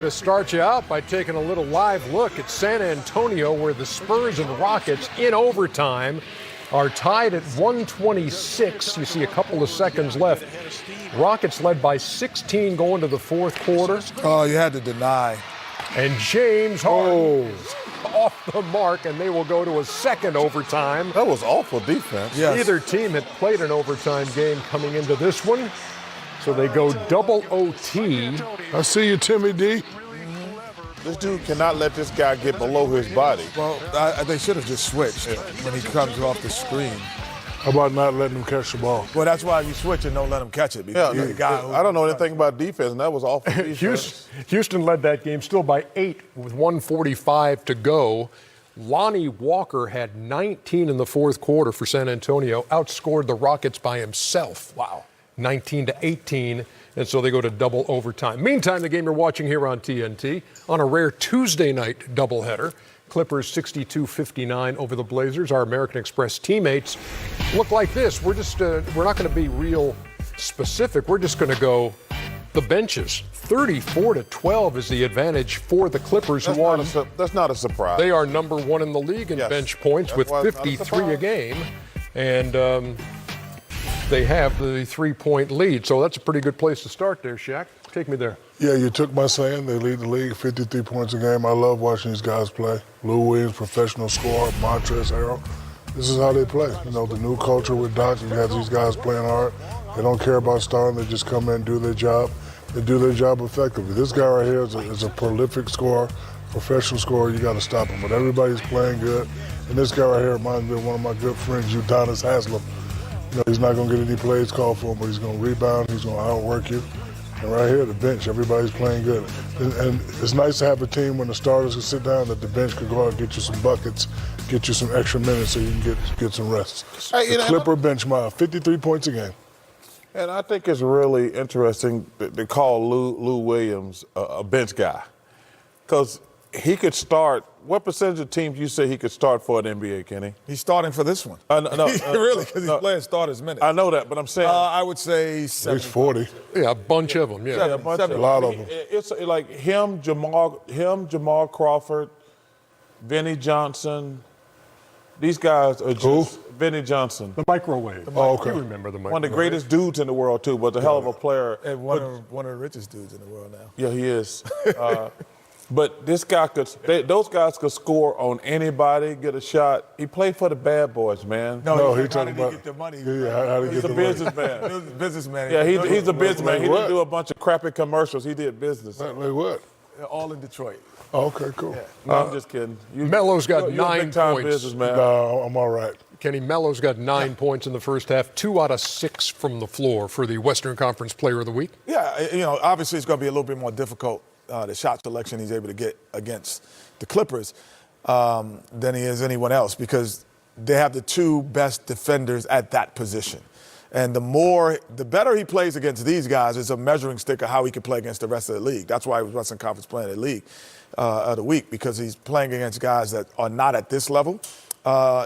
To start you out by taking a little live look at San Antonio, where the Spurs and Rockets in overtime are tied at 126. You see a couple of seconds left. Rockets led by 16 going to the fourth quarter. Oh, you had to deny. And James Harden off the mark, and they will go to a second overtime. That was awful defense. Yes. Neither team had played an overtime game coming into this one. So they go double OT. I see you, Timmy D. This dude cannot let this guy get below his body. Well, they should have just switched when he comes off the screen. How about not letting him catch the ball? Well, that's why you switch and don't let him catch it. Because Yeah, the guy who- I don't know anything about defense, and that was awful defense. Houston led that game still by 8 with 1:45 to go. Lonnie Walker had 19 in the fourth quarter for San Antonio, outscored the Rockets by himself. Wow. 19-18, and so they go to double overtime. Meantime, the game you're watching here on TNT on a rare Tuesday night doubleheader. Clippers 62-59 over the Blazers. Our American Express teammates look like this. We're not going to be real specific. We're just going to go the benches. 34-12 is the advantage for the Clippers, That's not a surprise. They are number one in the league in bench points with 53 a game, and they have the 3-point lead. So that's a pretty good place to start there, Shaq. Take me there. Yeah, you took my saying. They lead the league 53 points a game. I love watching these guys play. Lou Williams, professional scorer, Montrezl Harrell. This is how they play. You know, the new culture with Doc, you have these guys playing hard. They don't care about starting. They just come in and do their job. They do their job effectively. This guy right here is a prolific scorer, professional scorer. You got to stop him. But everybody's playing good. And this guy right here reminds me of one of my good friends, Udonis Haslem. You know, he's not going to get any plays called for him, but he's going to rebound. He's going to outwork you. And right here, the bench, everybody's playing good. And it's nice to have a team when the starters can sit down that the bench could go out and get you some buckets, get you some extra minutes so you can get some rest. Hey, the Clipper bench, 53 points a game. And I think it's really interesting to call Lou Williams a bench guy. Because he could start. What percentage of teams you say he could start for an NBA, Kenny? He's starting for this one. Really, because he's playing starters minutes. I know that, but I'm saying. I would say 70. He's 40. Yeah, a bunch of them, yeah. A bunch A lot of them. It's like Jamal Crawford, Vinnie Johnson. These guys are just Vinnie Johnson. The microwave. Oh, okay. You remember the microwave. One of the greatest dudes in the world, too, but a hell of a player. And one of the richest dudes in the world now. Yeah, he is. But this guy those guys could score on anybody, get a shot. He played for the bad boys, man. No, he how talking did he about get the money? Yeah, how to He's get a the money. businessman. He was a businessman. Yeah, he's a businessman. He what? didn't do a bunch of crappy commercials. He did business. Like what? All in Detroit. Oh, okay, cool. No, I'm just kidding. Melo's got you're 9 a big-time points. businessman. No, I'm all right. Kenny, Melo's got 9 points in the first half, 2 out of 6 from the floor for the Western Conference Player of the Week. Yeah, obviously it's going to be a little bit more difficult, the shot selection he's able to get against the Clippers than he is anyone else, because they have the 2 best defenders at that position. And the better he plays against these guys is a measuring stick of how he can play against the rest of the league. That's why he was Western Conference Player of the League of the Week, because he's playing against guys that are not at this level.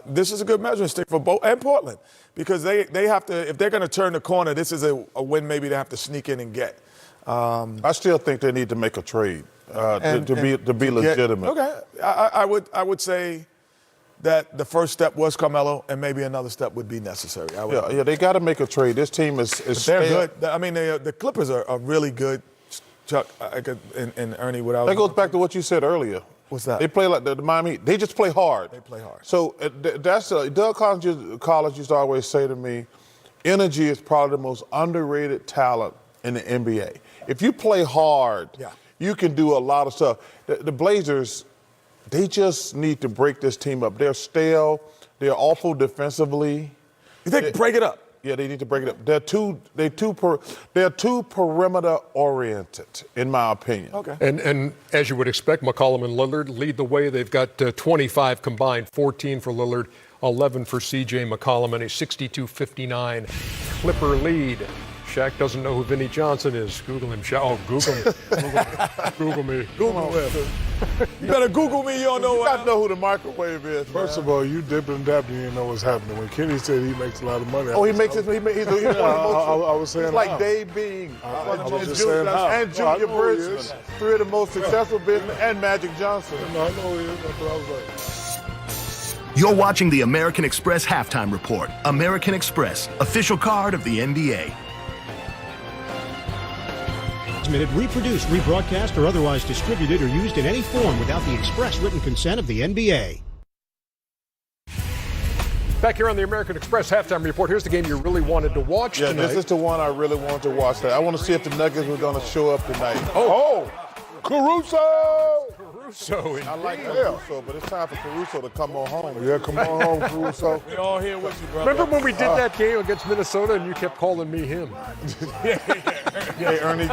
This is a good measuring stick for both and Portland, because they have to, if they're going to turn the corner, this is a win maybe they have to sneak in and get. I still think they need to make a trade to be legitimate. Okay, I would say that the first step was Carmelo, and maybe another step would be necessary. Yeah, they got to make a trade. This team is they're good. I mean, the Clippers are really good. Chuck and Ernie, that goes back to what you said earlier. What's that? They play like the Miami Heat. They just play hard. They play hard. So that's Doug Collins used to always say to me, energy is probably the most underrated talent in the NBA. If you play hard, you can do a lot of stuff. The Blazers, they just need to break this team up. They're stale. They're awful defensively. You think break it up? Yeah, they need to break it up. They're too perimeter oriented, in my opinion. Okay. And as you would expect, McCollum and Lillard lead the way. They've got 25 combined, 14 for Lillard, 11 for C.J. McCollum, and a 62-59 Clipper lead. Shaq doesn't know who Vinnie Johnson is. Google him. Google me. Google him. You better Google me. You don't know You what. got to know who the microwave is. First of all, you dip and dap, you didn't know what's happening. When Kenny said he makes a lot of money. Oh, he makes it. He's one of the most. I was saying It's like how. Dave Bing I was just saying how. and I Junior know he is. Bridgman, three of the most successful business, and Magic Johnson. No, I know he is. That's what I was like. You're watching the American Express Halftime Report. American Express, official card of the NBA. Transmitted, reproduced, rebroadcast, or otherwise distributed or used in any form without the express written consent of the NBA. Back here on the American Express Halftime Report, here's the game you really wanted to watch Yeah, tonight. this is the one I really wanted to watch. I want to see if the Nuggets were going to show up tonight. Oh, Caruso! Caruso. I like Caruso, but it's time for Caruso to come on home. Yeah, come on home, Caruso. We all here with you, brother. Remember when we did that game against Minnesota and you kept calling me him? Hey, Ernie,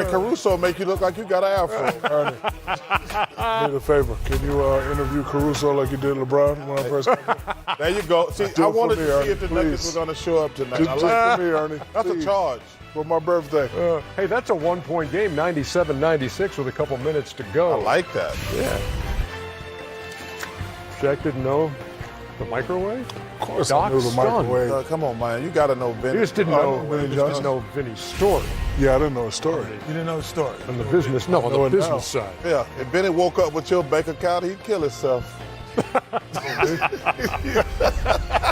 Caruso make you look like you got an afro. Ernie, need a favor. Can you interview Caruso like you did LeBron when I first came here? There you go. See, Do I it for wanted me, to see Ernie, if the Nuggets please. were going to show up tonight. Just I for like me, Ernie. That's a please. charge. For my birthday. Hey, that's a one-point game, 97-96 with a couple minutes to go. I like that. Yeah. Shaq didn't know the microwave? Of course I Doc knew the stunned. microwave. Come on, man. You got to know Vinny. You just didn't I know, know Vinny you just Johnson. didn't know Vinny's story Yeah, I didn't know the story. You didn't know the story. on the business. No, on know the it now. business side. Yeah, if Benny woke up with your bank account, he'd kill himself.